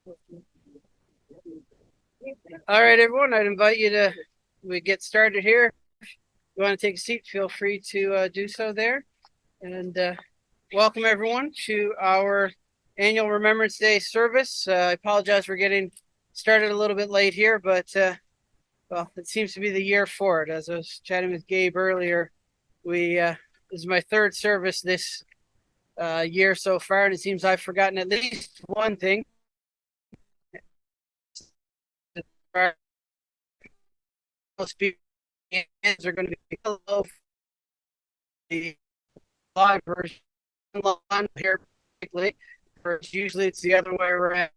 All right, everyone, I'd invite you to we get started here. If you want to take a seat, feel free to do so there. And welcome, everyone, to our annual Remembrance Day service. I apologize for getting started a little bit late here, but well, it seems to be the year for it. As I was chatting with Gabe earlier, this is my third service this year so far, and it seems I've forgotten at least one thing. Most people are going to be below the live version here, usually it's the other way around.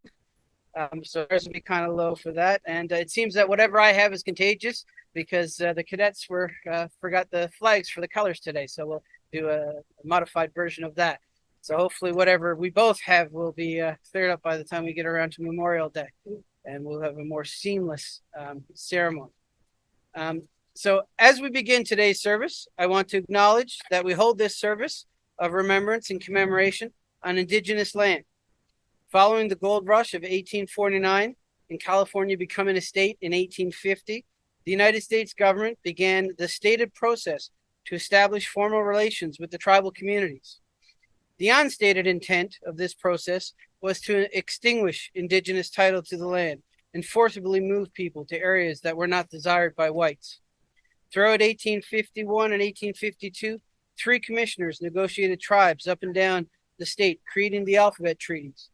So ours will be kind of low for that. And it seems that whatever I have is contagious because the cadets forgot the flags for the colors today. So we'll do a modified version of that. So hopefully whatever we both have will be cleared up by the time we get around to Memorial Day, and we'll have a more seamless ceremony. So as we begin today's service, I want to acknowledge that we hold this service of remembrance and commemoration on Indigenous land. Following the gold rush of 1849 and California becoming a state in 1850, the United States government began the stated process to establish formal relations with the tribal communities. The unstated intent of this process was to extinguish Indigenous title to the land and forcibly move people to areas that were not desired by whites. Throughout 1851 and 1852, 3 commissioners negotiated tribes up and down the state, creating the alphabet treaties.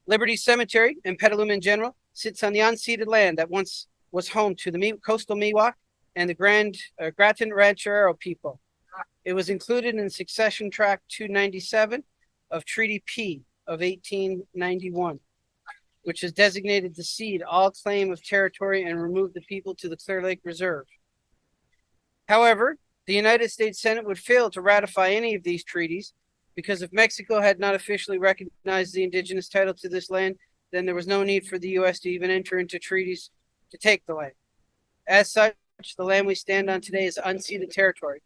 Liberty Cemetery in Petaluma in general sits on the unceded land that once was home to the coastal Miwok and the Grattan Ranchero people. It was included in Succession Tract 297 of Treaty P of 1891, which has designated to cede all claim of territory and remove the people to the Clear Lake Reserve. However, the United States Senate would fail to ratify any of these treaties because if Mexico had not officially recognized the indigenous title to this land, then there was no need for the U.S. to even enter into treaties to take the land. As such, the land we stand on today is unceded territory.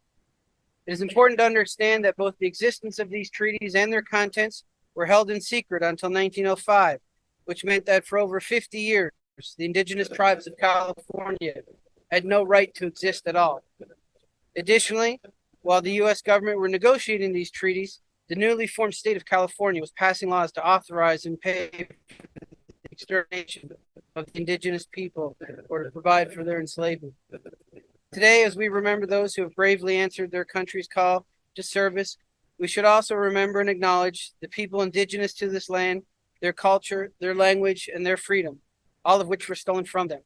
It is important to understand that both the existence of these treaties and their contents were held in secret until 1905, which meant that for over 50 years, the indigenous tribes of California had no right to exist at all. Additionally, while the U.S. government were negotiating these treaties, the newly formed state of California was passing laws to authorize and pay for the extermination of the indigenous people or to provide for their enslavement. Today, as we remember those who have bravely answered their country's call to service, we should also remember and acknowledge the people indigenous to this land, their culture, their language, and their freedom, all of which were stolen from them.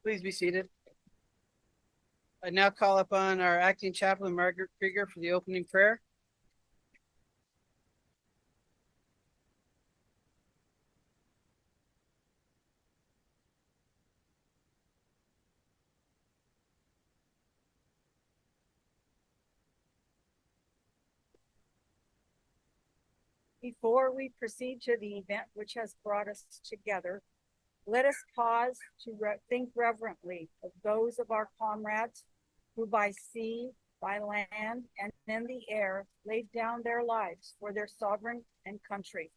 Please be seated. I now call upon our acting chaplain, Margaret Krieger, for the opening prayer. Before we proceed to the event which has brought us together, let us pause to think reverently of those of our comrades who by sea, by land, and in the air laid down their lives for their sovereign and country.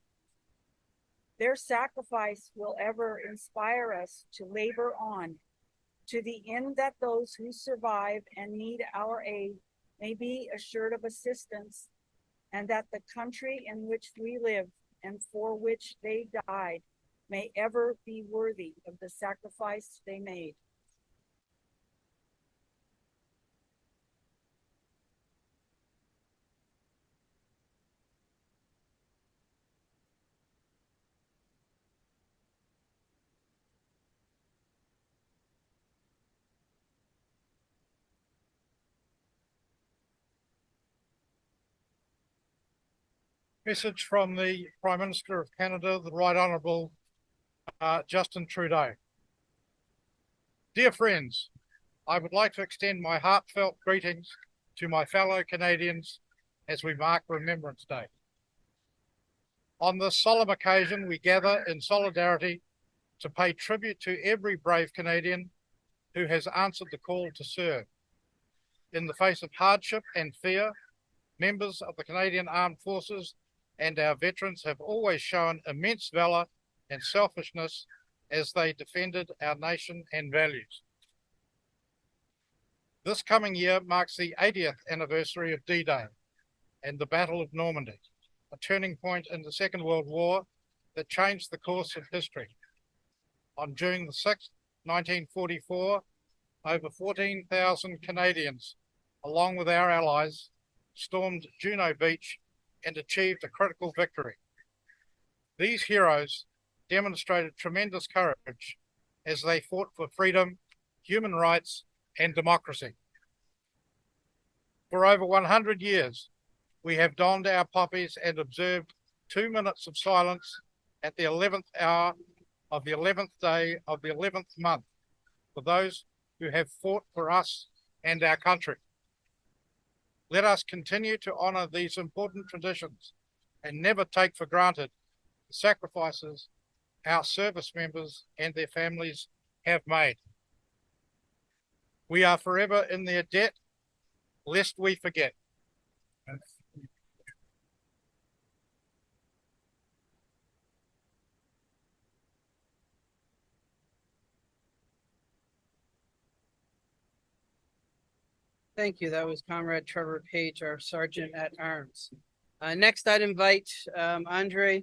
Their sacrifice will ever inspire us to labor on, to the end that those who survive and need our aid may be assured of assistance, and that the country in which we live and for which they died may ever be worthy of the sacrifice they made. Message from the Prime Minister of Canada, the Right Honourable Justin Trudeau. Dear friends, I would like to extend my heartfelt greetings to my fellow Canadians as we mark Remembrance Day. On this solemn occasion, we gather in solidarity to pay tribute to every brave Canadian who has answered the call to serve. In the face of hardship and fear, members of the Canadian Armed Forces and our veterans have always shown immense valour and selfishness as they defended our nation and values. This coming year marks the 80th anniversary of D-Day and the Battle of Normandy, a turning point in the Second World War that changed the course of history. On June the 6th, 1944, over 14,000 Canadians, along with our allies, stormed Juno Beach and achieved a critical victory. These heroes demonstrated tremendous courage as they fought for freedom, human rights, and democracy. For over 100 years, we have donned our poppies and observed 2 minutes of silence at the 11th hour of the 11th day of the 11th month for those who have fought for us and our country. Let us continue to honour these important traditions and never take for granted the sacrifices our service members and their families have made. We are forever in their debt, lest we forget. Thank you. That was Comrade Trevor Page, our Sergeant at Arms. Next, I'd invite Andre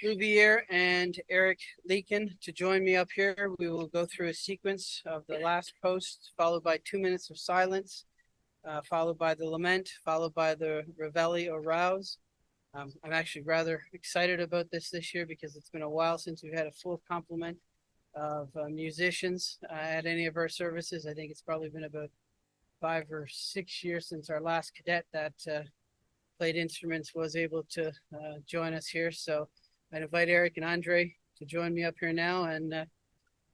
Louviere and Eric Leakin to join me up here. We will go through a sequence of the last post, followed by 2 minutes of silence, followed by the lament, followed by the Reveille or Rouse. I'm actually rather excited about this year because it's been a while since we've had a full complement of musicians at any of our services. I think it's probably been about 5 or 6 years since our last cadet that played instruments was able to join us here. So I'd invite Eric and Andre to join me up here now, and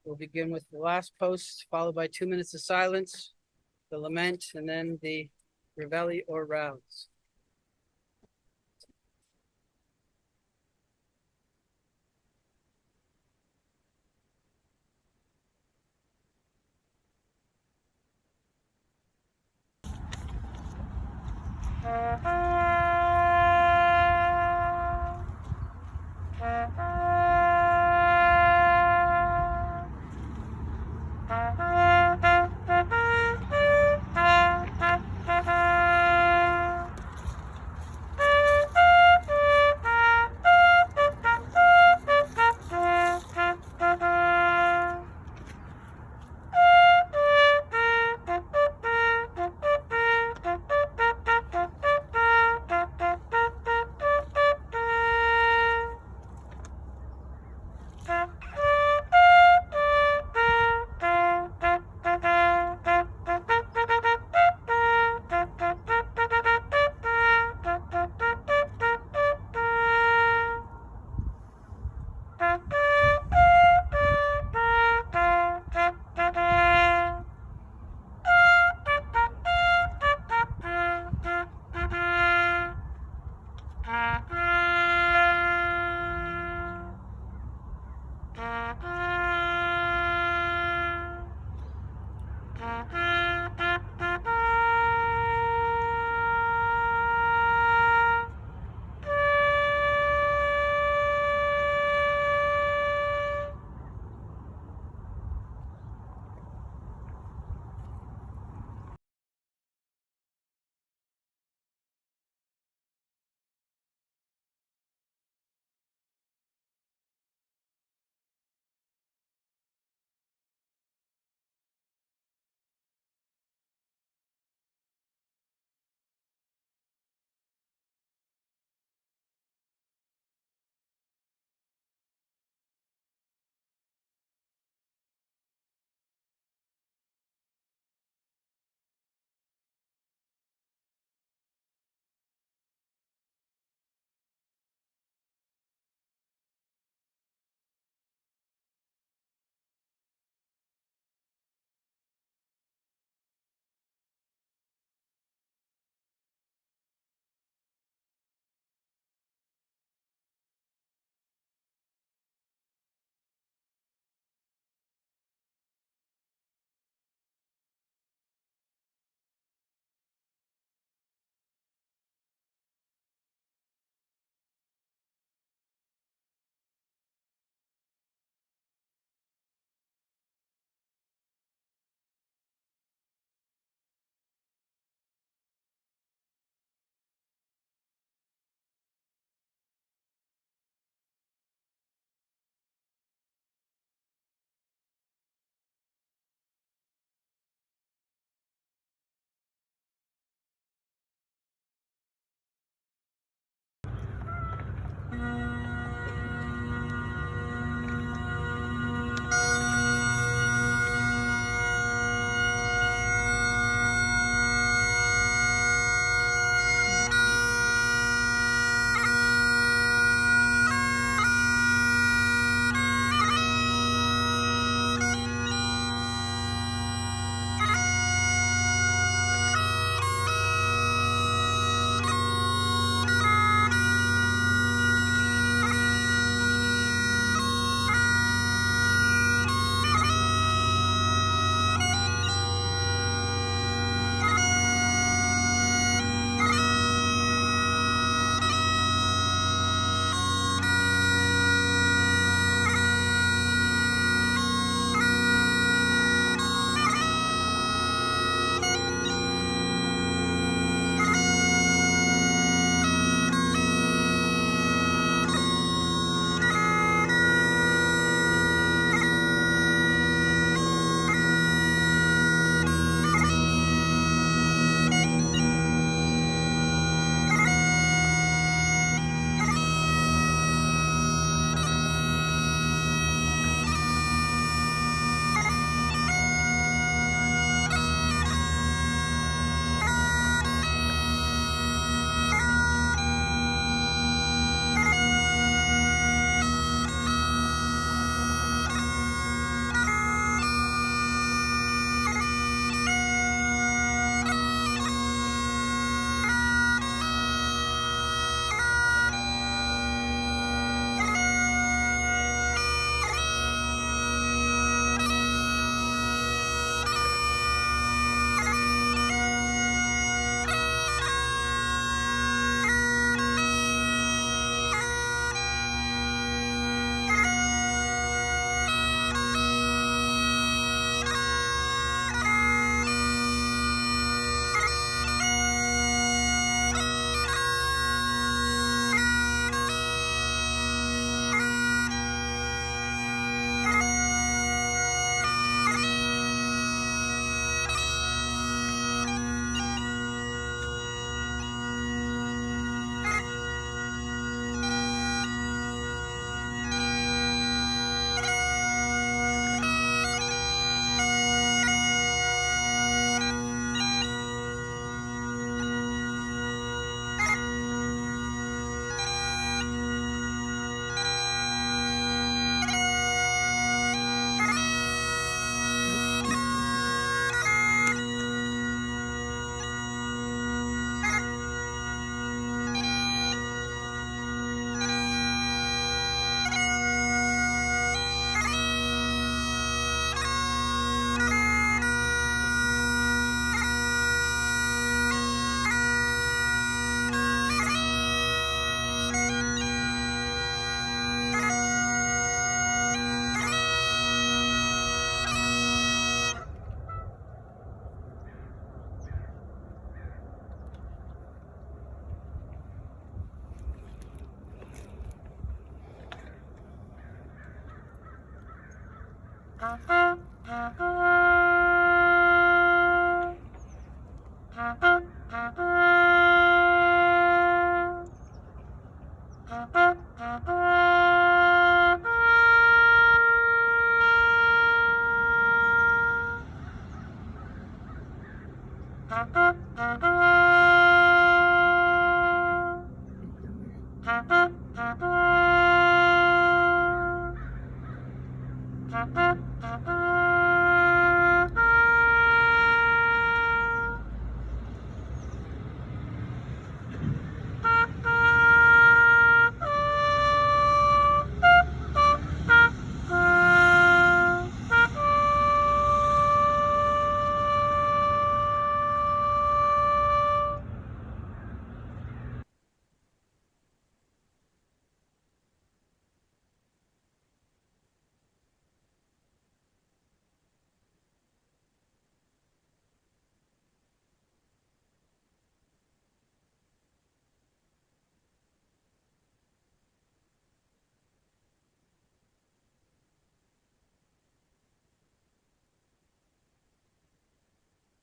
we'll begin with the last post, followed by 2 minutes of silence, the lament, and then the Reveille or Rouse.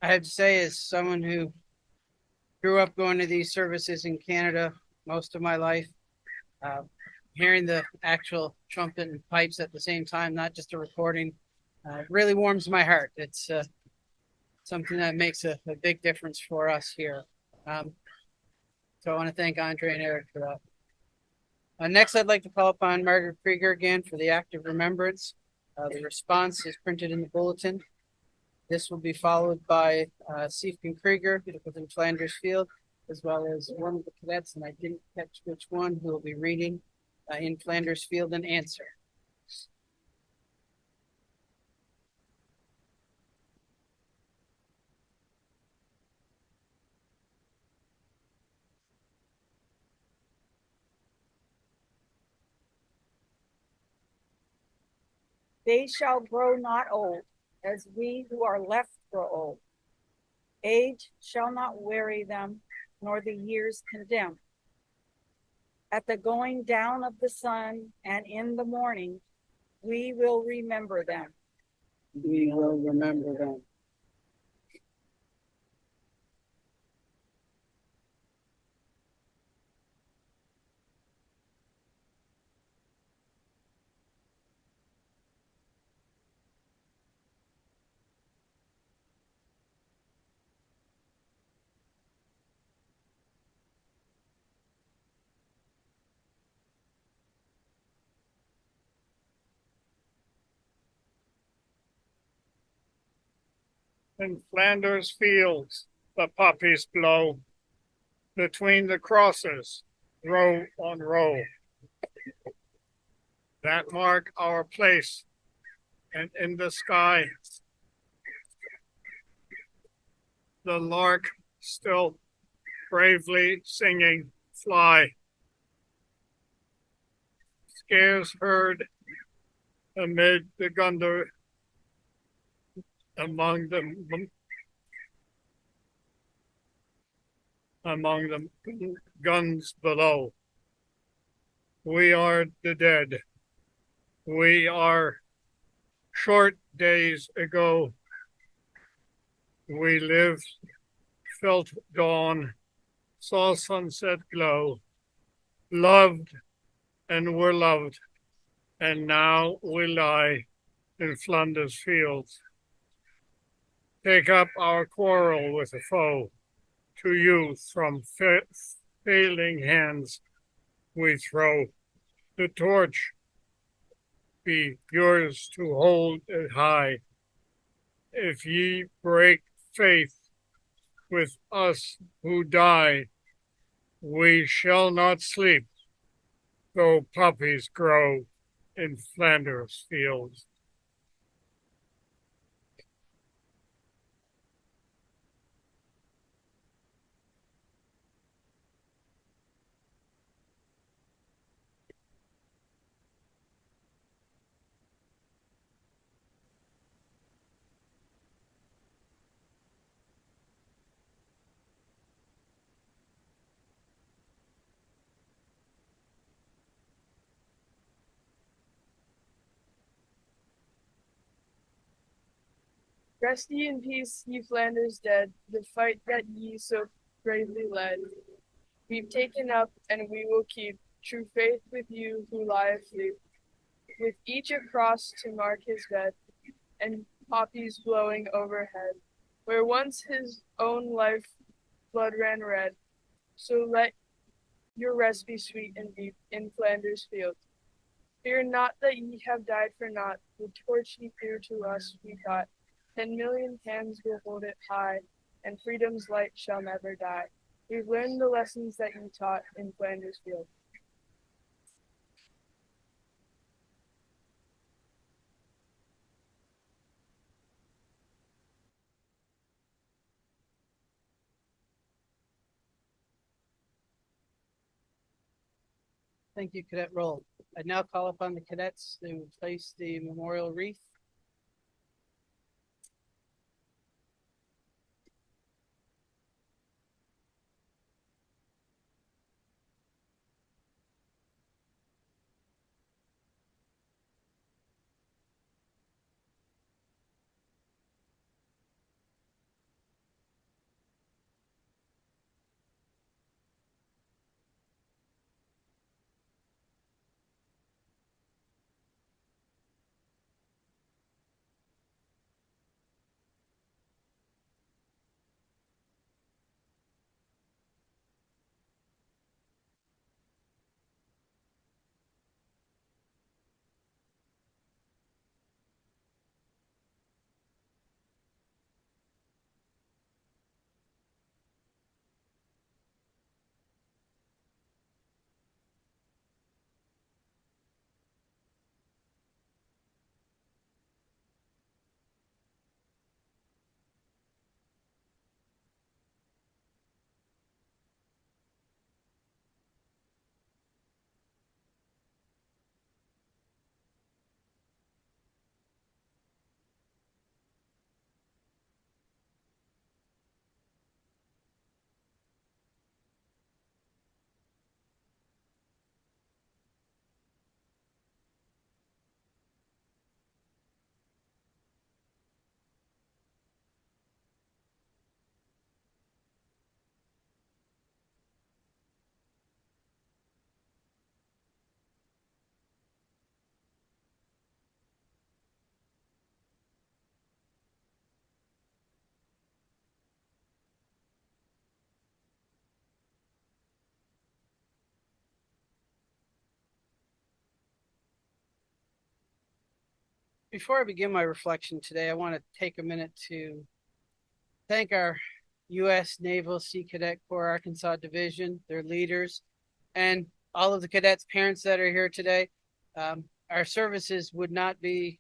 I have to say, as someone who grew up going to these services in Canada most of my life, uh, hearing the actual trumpet and pipes at the same time, not just a recording, really warms my heart. It's something that makes a big difference for us here. So I want to thank Andre and Eric for that. Next, I'd like to call upon Margaret Krieger again for the act of remembrance. The response is printed in the bulletin. This will be followed by Siefkin Krieger within Flanders Field, as well as one of the cadets, and I didn't catch which one, who will be reading in Flanders Field an answer. They shall grow not old, as we who are left grow old. Age shall not weary them, nor the years condemn. At the going down of the sun and in the morning, we will remember them. We will remember them. In Flanders fields, the poppies blow between the crosses, row on row, that mark our place. And in the sky, the lark still bravely singing, fly. Scarce heard amid the gunder, among the guns below. We are the dead. We are short days ago. We lived, felt dawn, saw sunset glow, loved and were loved, and now we lie in Flanders fields. Take up our quarrel with the foe. To you from failing hands we throw. The torch be yours to hold it high. If ye break faith with us who die, we shall not sleep, though poppies grow in Flanders fields. Rest ye in peace, ye Flanders dead, the fight that ye so bravely led. We've taken up and we will keep true faith with you who lie asleep, with each a cross to mark his bed, and poppies blowing overhead, where once his own life blood ran red. So let your rest be sweet and deep in Flanders field. Fear not that ye have died for naught, the torch ye threw to us we got. 10,000,000 hands will hold it high, and freedom's light shall never die. We've learned the lessons that you taught in Flanders field. Thank you, Cadet Roll. I now call upon the cadets to place the memorial wreath. Before I begin my reflection today, I want to take a minute to thank our U.S. Naval Sea Cadet Corps Arkansas Division, their leaders, and all of the cadets' parents that are here today. Our services would not be,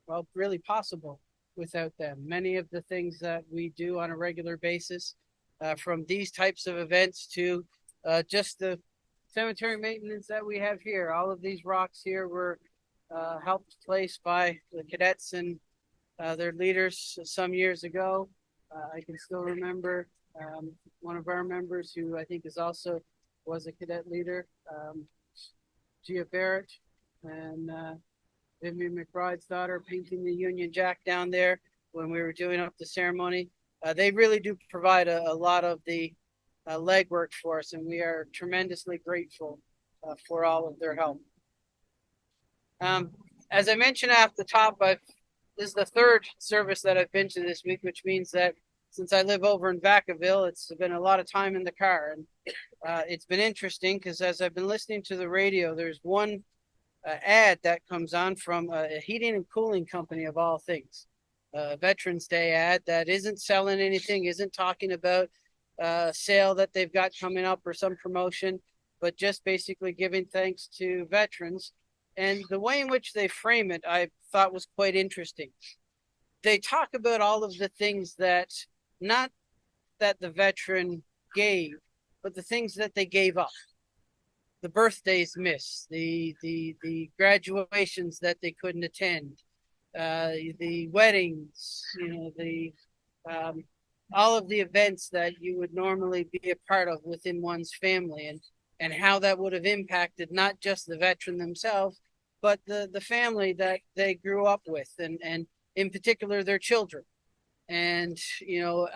well, really possible without them. Many of the things that we do on a regular basis, from these types of events to just the cemetery maintenance that we have here, all of these rocks here were helped place by the cadets and their leaders some years ago. I can still remember one of our members who I think is also was a cadet leader, Gia Barrett, and Vivian McBride's daughter painting the Union Jack down there when we were doing up the ceremony. They really do provide a lot of the legwork for us, and we are tremendously grateful for all of their help. As I mentioned at the top, this is the third service that I've been to this week, which means that since I live over in Vacaville, it's been a lot of time in the car. And it's been interesting because as I've been listening to the radio, there's one ad that comes on from a heating and cooling company of all things. A Veterans Day ad that isn't selling anything, isn't talking about a sale that they've got coming up or some promotion, but just basically giving thanks to veterans. And the way in which they frame it, I thought was quite interesting. They talk about all of the things that, not that the veteran gave, but the things that they gave up. The birthdays missed, the graduations that they couldn't attend, the weddings, all of the events that you would normally be a part of within one's family, and how that would have impacted not just the veteran themselves, but the family that they grew up with, and in particular their children. And,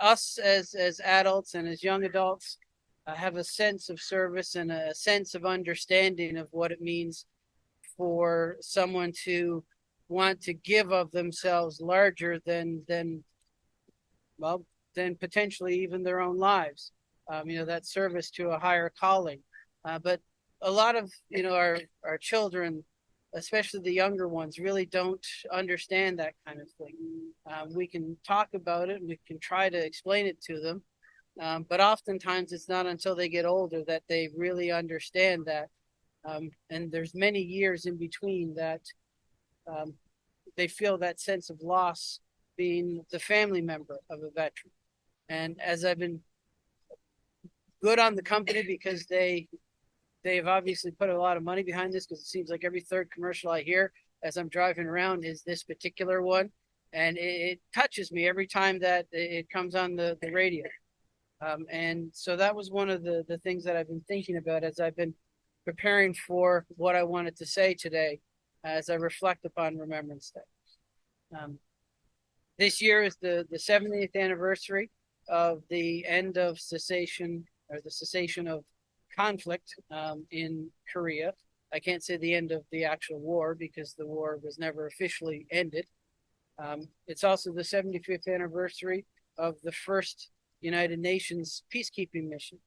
us as adults and as young adults have a sense of service and a sense of understanding of what it means for someone to want to give of themselves larger well, than potentially even their own lives. That service to a higher calling. But a lot of, our children, especially the younger ones, really don't understand that kind of thing. We can talk about it and we can try to explain it to them. But oftentimes it's not until they get older that they really understand that. And there's many years in between that they feel that sense of loss being the family member of a veteran. And as I've been good on the company because they've obviously put a lot of money behind this, because it seems like every third commercial I hear as I'm driving around is this particular one. And it touches me every time that it comes on the radio. And so that was one of the things that I've been thinking about as I've been preparing for what I wanted to say today as I reflect upon Remembrance Day. This year is the 70th anniversary of the end of cessation, or the cessation of conflict in Korea. I can't say the end of the actual war because the war was never officially ended. It's also the 75th anniversary of the first United Nations peacekeeping mission.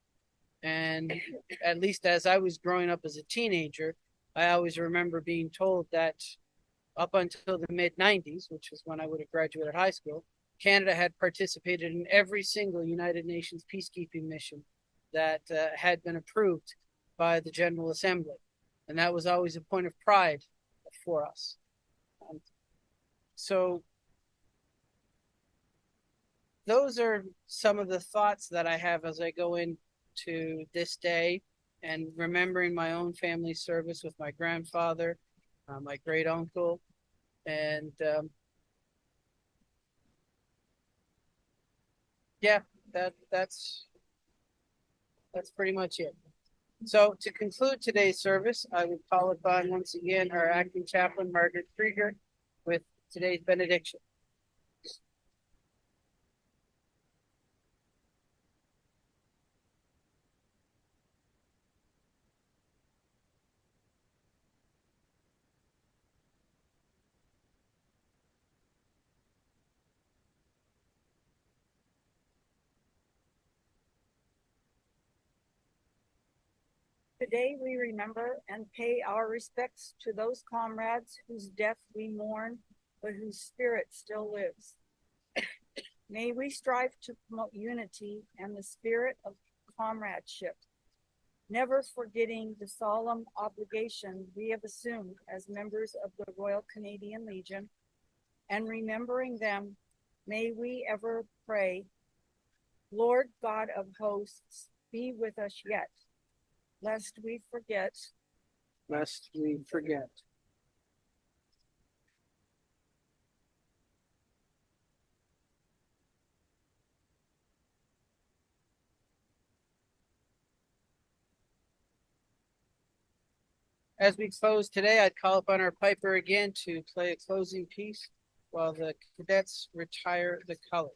And at least as I was growing up as a teenager, I always remember being told that up until the mid-90s, which is when I would have graduated high school, Canada had participated in every single United Nations peacekeeping mission that had been approved by the General Assembly. And that was always a point of pride for us. So those are some of the thoughts that I have as I go into this day, and remembering my own family service with my grandfather, my great uncle, and that's pretty much it. So to conclude today's service, I would call upon once again our acting chaplain, Margaret Krieger, with today's benediction. Today we remember and pay our respects to those comrades whose death we mourn, but whose spirit still lives. May we strive to promote unity and the spirit of comradeship, never forgetting the solemn obligation we have assumed as members of the Royal Canadian Legion, and remembering them, may we ever pray, Lord God of hosts, be with us yet, lest we forget. Lest we forget. As we close today, I'd call upon our piper again to play a closing piece while the cadets retire the colors.